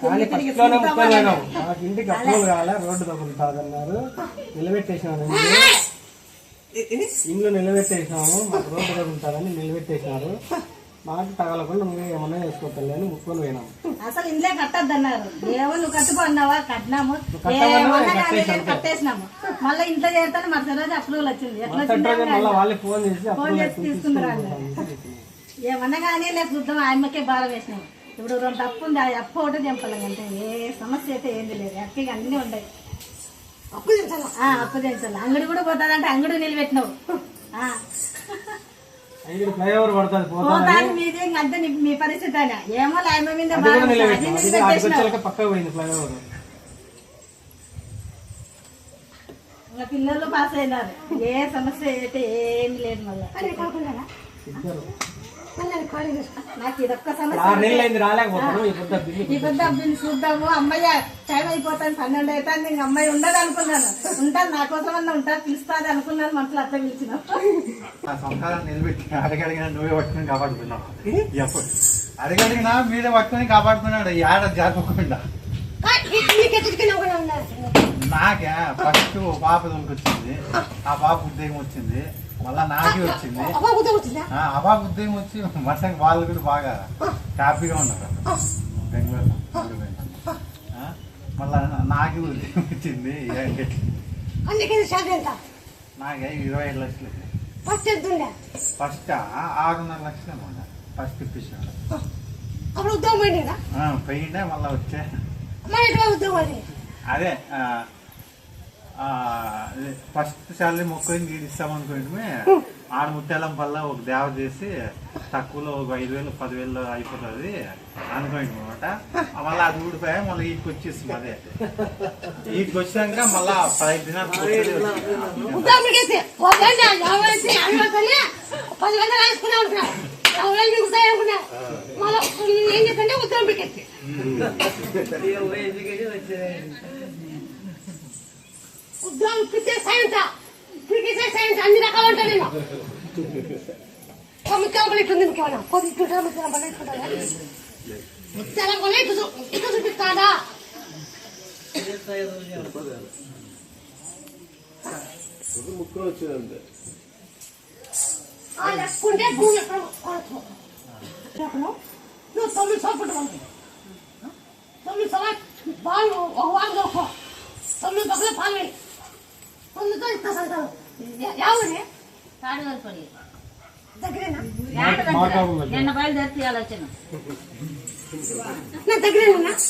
కానీ ఫస్ట్లోనే ముక్కలు పోయినాం. మాకు ఇంటికి అప్రూవల్ కావాలా, రోడ్డు తగులుతాదన్నారు. నిలబెట్టేసినాము, ఇంట్లో నిలబెట్టేసినాము. మాకు రోడ్డు తగులుతాదని నిలబెట్టేసినారు. మాకు తగలకుండా నువ్వు ఏమన్నా వేసుకోవట్లేదు అని ముక్కుని పోయినాము. అసలు ఇంట్లో కట్టద్దన్నారు. ఏమో నువ్వు కట్టుకున్నావా, కట్టినాము, కట్టేసినాము. మళ్ళీ ఇంట్లో చేస్తాను మరుసటి రోజు అప్రూవల్ వచ్చింది. మళ్ళీ వాళ్ళే ఫోన్ చేసి తీసుకున్నారు. ఏమన్నా కానీ లేదు చూద్దాం, ఆయమ్మకే బాగా వేసినాము. ఇప్పుడు 2 తప్పు ఉంది, ఆ అప్పు ఒకటి చంపాలి. అంటే ఏ సమస్య అయితే ఏంది లేదు, హ్యాపీగా అన్నీ ఉంటాయి. అప్పు తెంచాలి. అంగడి కూడా పోతాదంటే అంగడి నిలబెట్టినావు. ఫ్లైఓవర్ పడుతుంది పోతాను మీది అంతే మీ పరిస్థితి అయినా ఏమో లాయమ మీద పక్కకు పోయింది ఫ్లైఓవర్. ఇంకా పిల్లలు పాస్ అయినారు. ఏ సమస్య అయితే ఏమి లేదు. మళ్ళీ నాకు ఇదొక్క సమస్య. ఈ పెద్ద అబ్బాయిని చూద్దాము. అమ్మాయి టైం అయిపోతాను, 12 అవుతుంది. ఇంక అమ్మాయి ఉండదు అనుకున్నాను. ఉంటాను, నా కోసం అన్న ఉంటాను, పిలుస్తాది అనుకున్నాను. మనసులో అట్లా పిలిచిన సంసారాన్ని నిలబెట్టి అడగడిగినా నువ్వే పట్టుకుని కాపాడుతున్నావు. అడగడిగినా మీరే పట్టుకుని కాపాడుతున్నాడు. ఏడ జరగకుండా నాకే ఫస్ట్ పాప దొరికొచ్చింది. ఆ పాప ఉద్యోగం వచ్చింది, మళ్ళా నాకే వచ్చింది. ఆ పాప ఉద్యోగం వచ్చి వర్షానికి వాళ్ళు కూడా బాగా హ్యాపీగా ఉన్నారు బెంగళూరు. మళ్ళా నాకే ఉద్యోగం వచ్చింది. నాకే 25 లక్షలు. ఫస్ట్ 6.5 లక్షలు అన్నమాట. ఫస్ట్ ఇప్పించాడు. పోయిండే మళ్ళా వచ్చే అదే ఫస్ట్ శాలరీ మొక్కని తీస్తామనుకుంటే ఆడ ముత్యాలం పల్ల ఒక దేవ చేసి తక్కువలో ఒక 5,000 10,000 అయిపోతుంది అనుకోండి అనమాట. మళ్ళీ అది ఊడిపోయా మళ్ళీ ఈకి వచ్చేస్తుంది. అదే ఈకి వచ్చాక మళ్ళా 15 దినాలు ఉద్యోగం క్రికెట్ సైన్స్ అన్ని రకాలు ఉంటాయి. నేను ముత్యాల ఇట్లుంది. ముఖ్యమన్నా కొద్ది ఇట్లుంటారా ముత్యాల ఇట్లుంటారా ముత్యాల కొల ఇటు చూపిస్తాడా ముక్కలు వచ్చిందంటే లెక్కుంటే భూమి ఎక్కడ నువ్వు 9 సంవత్సరాలు 9 సంవత్సరాలు బాగా ఒక వారం దొరకో 9 పక్కల పాలు 9తో ఇస్తా సంతానం. ఎవరి దగ్గరేనా బయలుదేరి తీయాలి వచ్చిన దగ్గరేనా